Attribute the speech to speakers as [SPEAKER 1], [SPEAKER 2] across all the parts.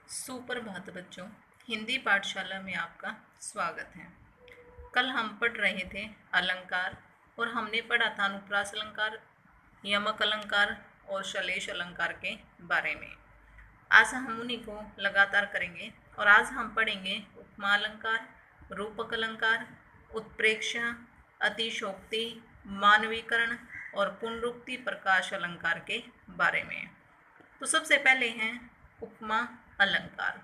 [SPEAKER 1] सुप्रभात बच्चों। हिंदी पाठशाला में आपका स्वागत है। कल हम पढ़ रहे थे अलंकार और हमने पढ़ा था अनुप्रास अलंकार, यमक अलंकार और श्लेष अलंकार के बारे में। आज हम उन्हीं को लगातार करेंगे और आज हम पढ़ेंगे उपमा अलंकार, रूपक अलंकार, उत्प्रेक्षा, अतिशोक्ति, मानवीकरण और पुनरुक्ति प्रकाश अलंकार के बारे में। तो सबसे पहले है उपमा अलंकार।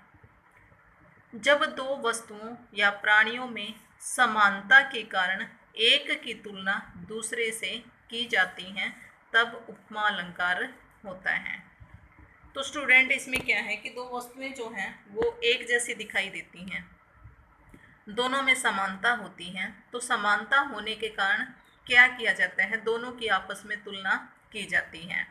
[SPEAKER 1] जब दो वस्तुओं या प्राणियों में समानता के कारण एक की तुलना दूसरे से की जाती है तब उपमा अलंकार होता है। तो स्टूडेंट, इसमें क्या है कि दो वस्तुएं जो हैं वो एक जैसी दिखाई देती हैं, दोनों में समानता होती है। तो समानता होने के कारण क्या किया जाता है, दोनों की आपस में तुलना की जाती है।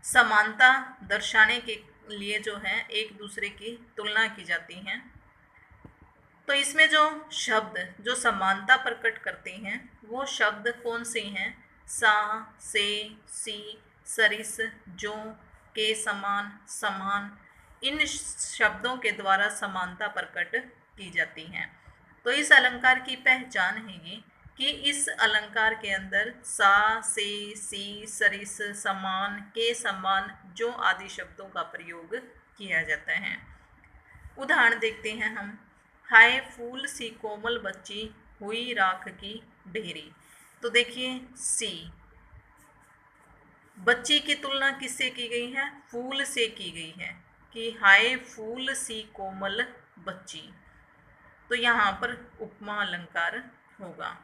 [SPEAKER 1] समानता दर्शाने के लिए जो है एक दूसरे की तुलना की जाती है। तो इसमें जो शब्द जो समानता प्रकट करते हैं वो शब्द कौन से हैं? सा, से, सी, सरिस, जो, के समान, समान। इन शब्दों के द्वारा समानता प्रकट की जाती है। तो इस अलंकार की पहचान है ये कि इस अलंकार के अंदर सा, से, सी, सरिस, समान, के समान, जो आदि शब्दों का प्रयोग किया जाता है। उदाहरण देखते हैं हम। हाय फूल सी कोमल बच्ची हुई राख की ढेरी। तो देखिए, सी बच्ची की तुलना किससे की गई है? फूल से की गई है कि हाय फूल सी कोमल बच्ची। तो यहाँ पर उपमा अलंकार होगा।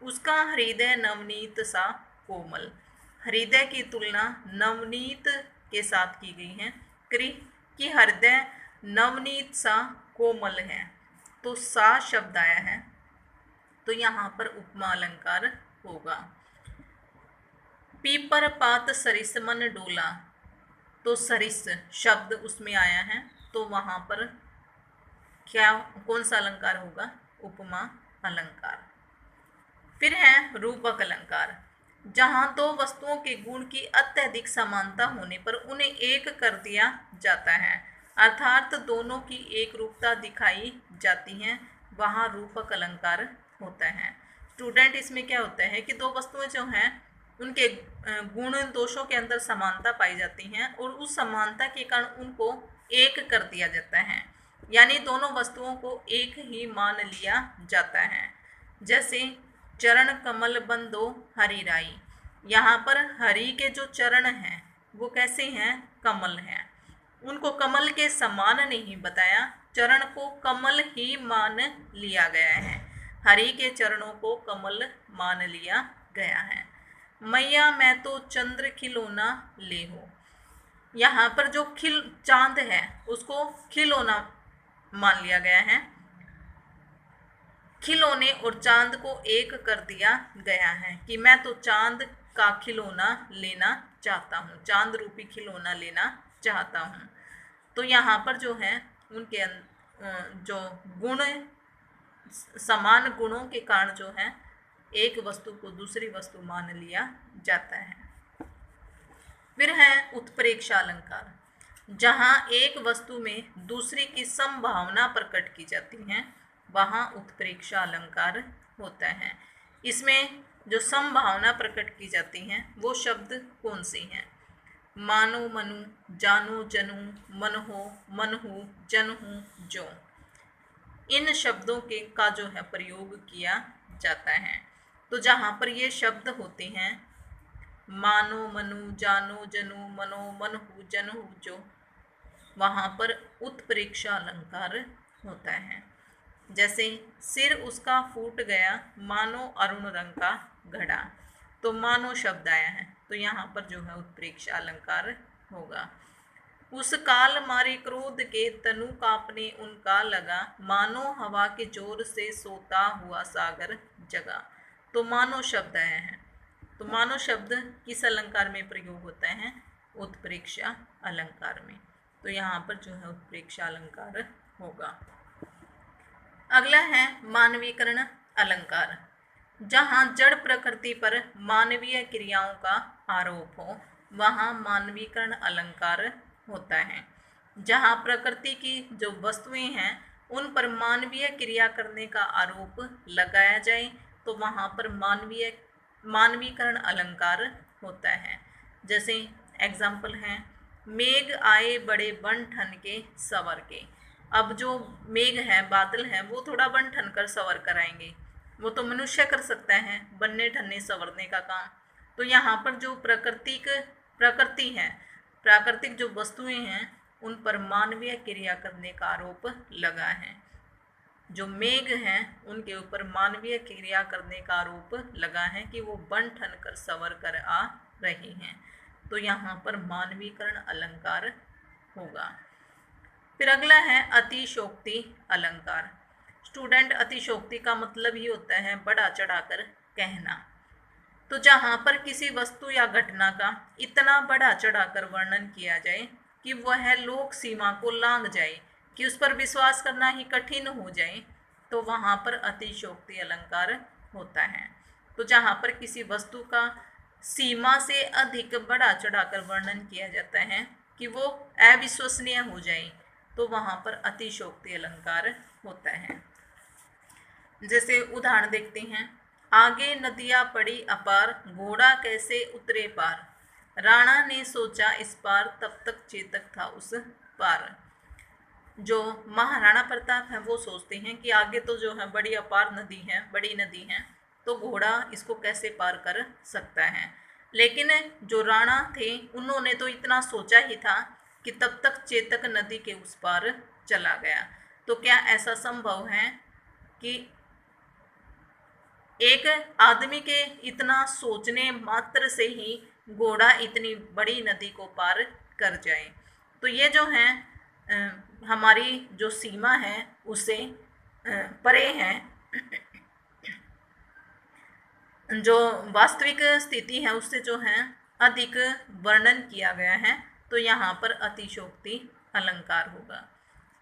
[SPEAKER 1] उसका हृदय नवनीत सा कोमल। हृदय की तुलना नवनीत के साथ की गई है कि हृदय नवनीत सा कोमल है। तो सा शब्द आया है, तो यहाँ पर उपमा अलंकार होगा। पीपर पात सरिस मन डोला। तो सरिस शब्द उसमें आया है, तो वहाँ पर क्या कौन सा अलंकार होगा? उपमा अलंकार। फिर है रूपक अलंकार। जहाँ दो वस्तुओं के गुण की अत्यधिक समानता होने पर उन्हें एक कर दिया जाता है, अर्थात दोनों की एक रूपता दिखाई जाती है, वहाँ रूपक अलंकार होता है। स्टूडेंट, इसमें क्या होता है कि दो वस्तुएं जो हैं उनके गुण दोषों के अंदर समानता पाई जाती हैं और उस समानता के कारण उनको एक कर दिया जाता है, यानी दोनों वस्तुओं को एक ही मान लिया जाता है। जैसे चरण कमल बंदो हरि राई। यहाँ पर हरि के जो चरण हैं वो कैसे हैं? कमल हैं। उनको कमल के समान नहीं बताया, चरण को कमल ही मान लिया गया है। हरि के चरणों को कमल मान लिया गया है। मैया मैं तो चंद्र खिलौना ले हो। यहाँ पर जो चांद है उसको खिलौना मान लिया गया है। खिलौने और चांद को एक कर दिया गया है कि मैं तो चांद का खिलौना लेना चाहता हूँ, चांद रूपी खिलौना लेना चाहता हूँ। तो यहाँ पर जो है उनके जो गुण समान गुणों के कारण जो है एक वस्तु को दूसरी वस्तु मान लिया जाता है। फिर है उत्प्रेक्षा अलंकार। जहाँ एक वस्तु में दूसरी की संभावना प्रकट की जाती है वहाँ उत्प्रेक्षा अलंकार होता है। इसमें जो संभावना प्रकट की जाती हैं वो शब्द कौन से हैं? मानो मनु, जानो जनु, मनहो मनहु, जनहु जो। इन शब्दों के का जो है प्रयोग किया जाता है। तो जहाँ पर ये शब्द होते हैं मानो मनु, जानो जनु, मनो मनहु, जनहु जो, वहाँ पर उत्प्रेक्षा अलंकार होता है। जैसे सिर उसका फूट गया मानो अरुण रंग का घड़ा। तो मानो शब्द आया है, तो यहाँ पर जो है उत्प्रेक्षा अलंकार होगा। उस काल मारे क्रोध के तनु कांपने उनका लगा, मानो हवा के जोर से सोता हुआ सागर जगा। तो मानो शब्द आया है, तो मानो शब्द किस अलंकार में प्रयोग होता है? उत्प्रेक्षा अलंकार में। तो यहाँ पर जो है उत्प्रेक्षा अलंकार होगा। अगला है मानवीकरण अलंकार। जहाँ जड़ प्रकृति पर मानवीय क्रियाओं का आरोप हो वहाँ मानवीकरण अलंकार होता है। जहाँ प्रकृति की जो वस्तुएं हैं उन पर मानवीय क्रिया करने का आरोप लगाया जाए तो वहाँ पर मानवीकरण अलंकार होता है। जैसे एग्जाम्पल हैं, मेघ आए बड़े बन ठन के सवर के। अब जो मेघ है, बादल है, वो थोड़ा बन ठन कर सवर कर आएंगे, वो तो मनुष्य कर सकता है बनने ठनने संवरने का काम। तो यहाँ पर जो प्रकृति है, प्राकृतिक जो वस्तुएं हैं उन पर मानवीय क्रिया करने का आरोप लगा है। जो मेघ हैं उनके ऊपर मानवीय क्रिया करने का आरोप लगा है कि वो बन ठन कर संवर कर आ रही हैं। तो यहाँ पर मानवीकरण अलंकार होगा। फिर अगला है अतिशोक्ति अलंकार। स्टूडेंट, अतिशोक्ति का मतलब ही होता है बढ़ा चढ़ाकर कहना। तो जहाँ पर किसी वस्तु या घटना का इतना बढ़ा चढ़ाकर वर्णन किया जाए कि वह लोक सीमा को लांघ जाए, कि उस पर विश्वास करना ही कठिन हो जाए, तो वहाँ पर अतिशोक्ति अलंकार होता है। तो जहाँ पर किसी वस्तु का सीमा से अधिक बढ़ा चढ़ाकर वर्णन किया जाता है कि वो अविश्वसनीय हो जाए, तो वहाँ पर अतिशोक्ति अलंकार होता है। जैसे उदाहरण देखते हैं, आगे नदियाँ पड़ी अपार, घोड़ा कैसे उतरे पार, राणा ने सोचा इस पार, तब तक चेतक था उस पार। जो महाराणा प्रताप है वो सोचते हैं कि आगे तो जो है बड़ी अपार नदी है, बड़ी नदी है, तो घोड़ा इसको कैसे पार कर सकता है। लेकिन जो राणा थे उन्होंने तो इतना सोचा ही था कि तब तक चेतक नदी के उस पार चला गया। तो क्या ऐसा संभव है कि एक आदमी के इतना सोचने मात्र से ही घोड़ा इतनी बड़ी नदी को पार कर जाए? तो ये जो है हमारी जो सीमा है उससे परे है। जो वास्तविक स्थिति है उससे जो है अधिक वर्णन किया गया है, तो यहाँ पर अतिशोक्ति अलंकार होगा।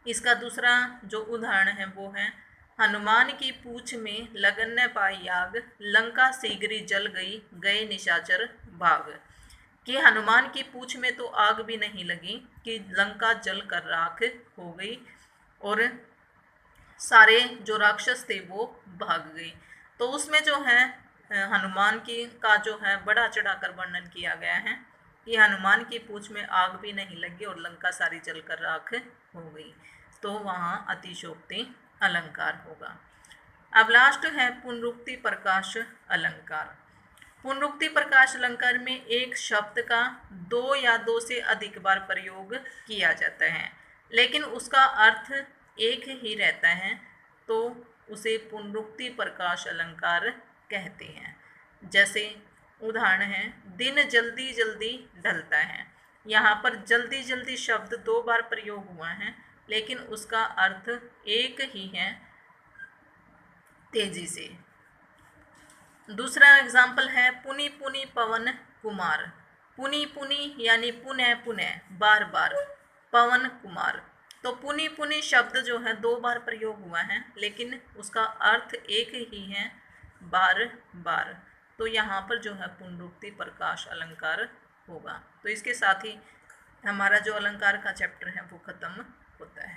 [SPEAKER 1] इसका दूसरा जो उदाहरण है वो है, हनुमान की पूछ में लगन न पाई आग, लंका शीघ्र जल गई, गए निशाचर भाग। कि हनुमान की पूछ में तो आग भी नहीं लगी कि लंका जल कर राख हो गई और सारे जो राक्षस थे वो भाग गए। तो उसमें जो है हनुमान की का जो है बड़ा चढ़ाकर वर्णन किया गया है कि हनुमान की पूछ में आग भी नहीं लगी और लंका सारी जलकर राख हो गई। तो वहाँ अतिशोक्ति अलंकार होगा। अब लास्ट है पुनरुक्ति प्रकाश अलंकार। पुनरुक्ति प्रकाश अलंकार में एक शब्द का दो या दो से अधिक बार प्रयोग किया जाता है, लेकिन उसका अर्थ एक ही रहता है, तो उसे पुनरुक्ति प्रकाश अलंकार कहते हैं। जैसे उदाहरण है, दिन जल्दी जल्दी ढलता है। यहाँ पर जल्दी जल्दी शब्द दो बार प्रयोग हुआ है, लेकिन उसका अर्थ एक ही है, तेजी से। दूसरा एग्जाम्पल है, पुनि पुनि पवन कुमार। पुनि पुनि यानी पुनः पुनः, बार बार, पवन कुमार। तो पुनि पुनि शब्द जो है दो बार प्रयोग हुआ है, लेकिन उसका अर्थ एक ही है, बार बार। तो यहाँ पर जो है पुनरुक्ति प्रकाश अलंकार होगा। तो इसके साथ ही हमारा जो अलंकार का चैप्टर है वो खत्म होता है।